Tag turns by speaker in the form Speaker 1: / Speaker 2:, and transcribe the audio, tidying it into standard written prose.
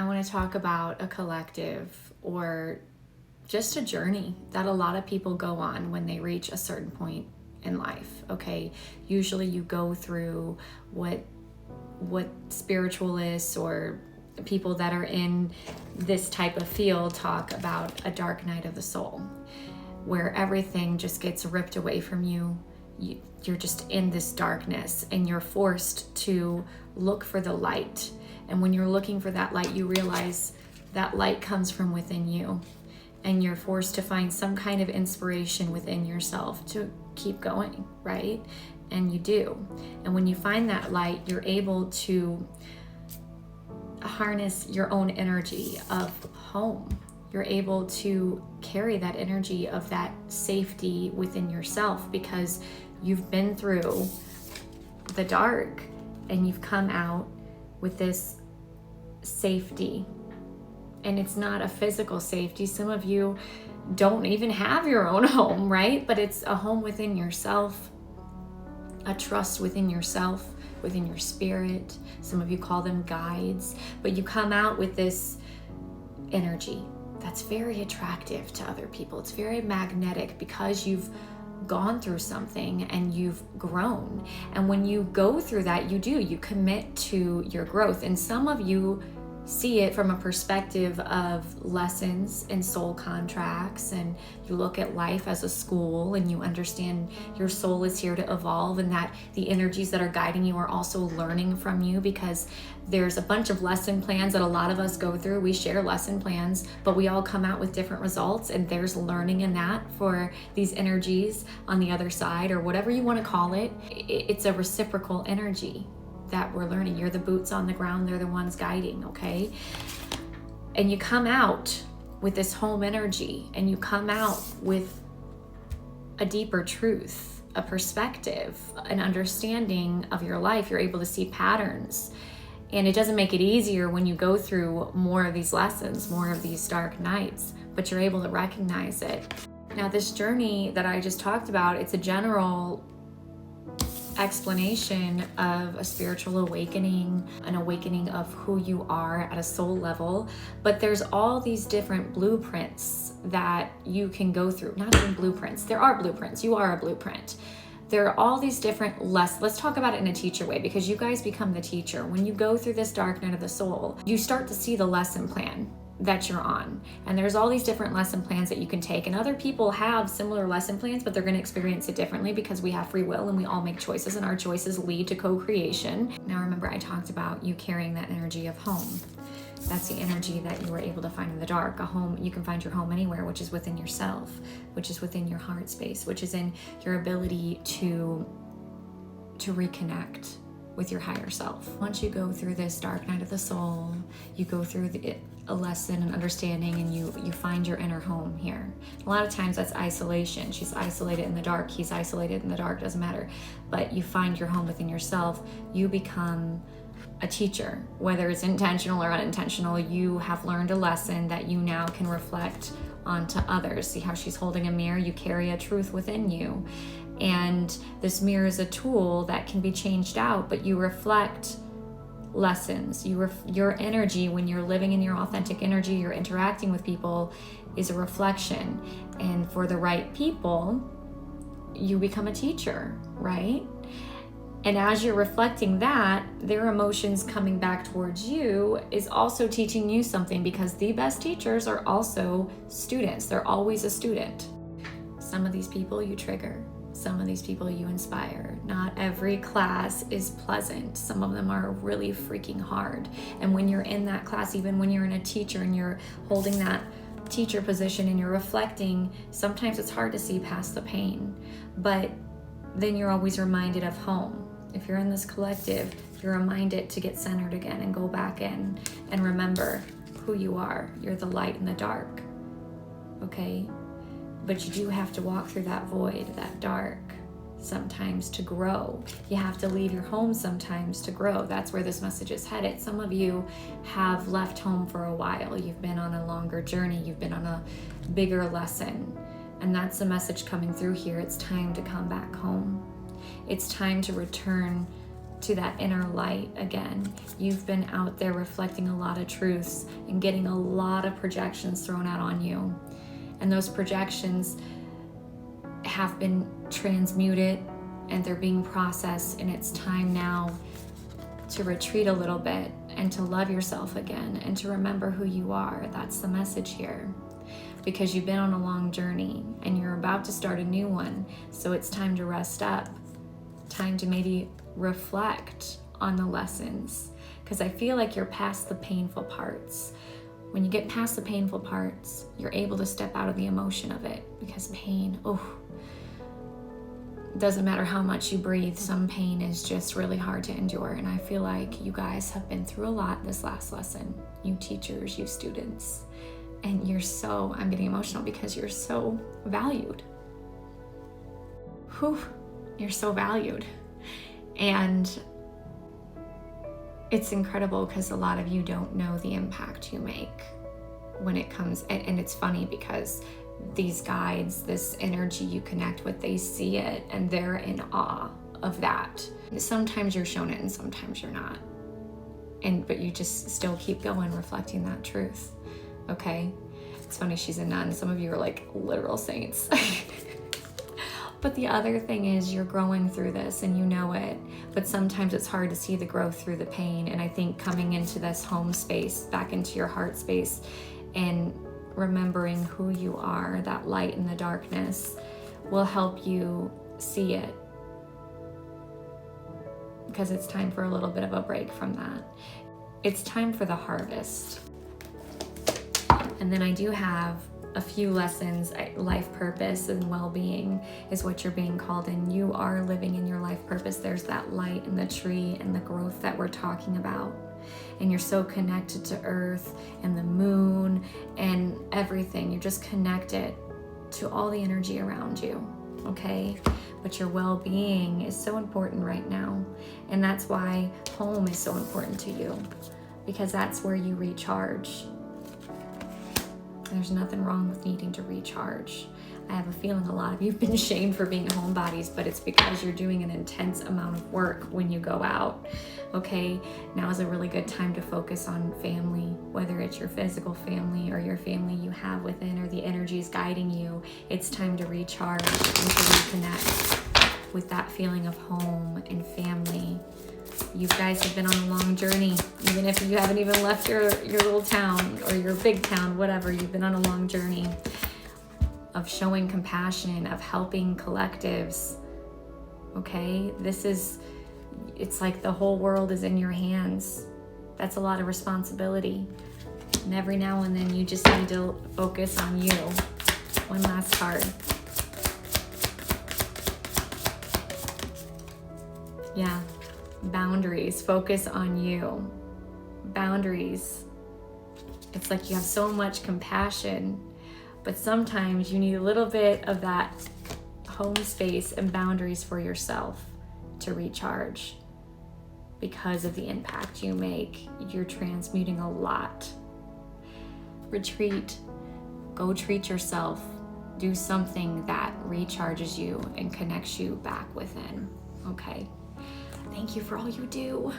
Speaker 1: I want to talk about a collective or just a journey that a lot of people go on when they reach a certain point in life. Okay, usually you go through what spiritualists or people that are in this type of field talk about a dark night of the soul, where everything just gets ripped away from you. You're just in this darkness and you're forced to look for the light. And when you're looking for that light, you realize that light comes from within you, and you're forced to find some kind of inspiration within yourself to keep going, right? And you do. And when you find that light, you're able to harness your own energy of home. You're able to carry that energy of that safety within yourself because you've been through the dark and you've come out with this safety. And it's not a physical safety. Some of you don't even have your own home, right? But it's a home within yourself, a trust within yourself, within your spirit. Some of you call them guides, but you come out with this energy that's very attractive to other people. It's very magnetic because you've gone through something and you've grown. And when you go through that, you commit to your growth. And some of you see it from a perspective of lessons and soul contracts, and you look at life as a school and you understand your soul is here to evolve, and that the energies that are guiding you are also learning from you, because there's a bunch of lesson plans that a lot of us go through. We share lesson plans, but we all come out with different results, and there's learning in that for these energies on the other side, or whatever you want to call it. It's a reciprocal energy that we're learning. You're the boots on the ground, they're the ones guiding, okay? And you come out with this home energy, and you come out with a deeper truth, a perspective, an understanding of your life. You're able to see patterns, and it doesn't make it easier when you go through more of these lessons, more of these dark nights, but you're able to recognize it. Now, this journey that I just talked about, it's a general explanation of a spiritual awakening, an awakening of who you are at a soul level, but there's all these different blueprints that you can go through. Not even blueprints, there are blueprints. You are a blueprint. There are all these different let's talk about it in a teacher way, because you guys become the teacher. When you go through this dark night of the soul, you start to see the lesson plan that you're on. And there's all these different lesson plans that you can take. And other people have similar lesson plans, but they're going to experience it differently because we have free will and we all make choices, and our choices lead to co-creation. Now, remember, I talked about you carrying that energy of home. That's the energy that you were able to find in the dark. A home, you can find your home anywhere, which is within yourself, which is within your heart space, which is in your ability to reconnect with your higher self. Once you go through this dark night of the soul, you go through a lesson and understanding, and you find your inner home here. A lot of times that's isolation. She's isolated in the dark, he's isolated in the dark, doesn't matter. But you find your home within yourself. You become a teacher, whether it's intentional or unintentional. You have learned a lesson that you now can reflect onto others. See how she's holding a mirror? You carry a truth within you. And this mirror is a tool that can be changed out, but you reflect lessons. Your energy, when you're living in your authentic energy, you're interacting with people, is a reflection. And for the right people, you become a teacher, right? And as you're reflecting that, their emotions coming back towards you is also teaching you something, because the best teachers are also students. They're always a student. Some of these people you trigger. Some of these people you inspire. Not every class is pleasant. Some of them are really freaking hard. And when you're in that class, even when you're in a teacher and you're holding that teacher position and you're reflecting, sometimes it's hard to see past the pain. But then you're always reminded of home. If you're in this collective, you're reminded to get centered again and go back in and remember who you are. You're the light in the dark, okay? But you do have to walk through that void, that dark, sometimes to grow. You have to leave your home sometimes to grow. That's where this message is headed. Some of you have left home for a while. You've been on a longer journey. You've been on a bigger lesson. And that's the message coming through here. It's time to come back home. It's time to return to that inner light again. You've been out there reflecting a lot of truths and getting a lot of projections thrown out on you. And those projections have been transmuted and they're being processed, and it's time now to retreat a little bit and to love yourself again and to remember who you are. That's the message here. Because you've been on a long journey and you're about to start a new one. So it's time to rest up, time to maybe reflect on the lessons, because I feel like you're past the painful parts. When you get past the painful parts, you're able to step out of the emotion of it, because pain, doesn't matter how much you breathe, some pain is just really hard to endure. And I feel like you guys have been through a lot this last lesson, you teachers, you students. And I'm getting emotional because you're so valued. You're so valued. And it's incredible because a lot of you don't know the impact you make when it comes, and it's funny because these guides, this energy you connect with, they see it and they're in awe of that. Sometimes you're shown it and sometimes you're not. But you just still keep going, reflecting that truth. Okay, it's funny, she's a nun. Some of you are like literal saints. But the other thing is you're growing through this and you know it, but sometimes it's hard to see the growth through the pain. And I think coming into this home space, back into your heart space, and remembering who you are, that light in the darkness, will help you see it. Because it's time for a little bit of a break from that. It's time for the harvest. And then I do have a few lessons. Life purpose and well-being is what you're being called in. You are living in your life purpose. There's that light in the tree and the growth that we're talking about. And you're so connected to earth and the moon and everything. You're just connected to all the energy around you, okay? But your well-being is so important right now. And that's why home is so important to you, because that's where you recharge. There's nothing wrong with needing to recharge. I have a feeling a lot of you have been shamed for being homebodies, but it's because you're doing an intense amount of work when you go out. Okay, now is a really good time to focus on family, whether it's your physical family or your family you have within, or the energies guiding you. It's time to recharge and to reconnect with that feeling of home and family. You guys have been on a long journey. Even if you haven't even left your little town or your big town, whatever, you've been on a long journey of showing compassion, of helping collectives. Okay, it's like the whole world is in your hands. That's a lot of responsibility. And every now and then you just need to focus on you. One last card. Yeah. Boundaries. Focus on you. Boundaries. It's like you have so much compassion, but sometimes you need a little bit of that home space and boundaries for yourself to recharge. Because of the impact you make, you're transmuting a lot. Retreat. Go treat yourself. Do something that recharges you and connects you back within. Okay? Thank you for all you do.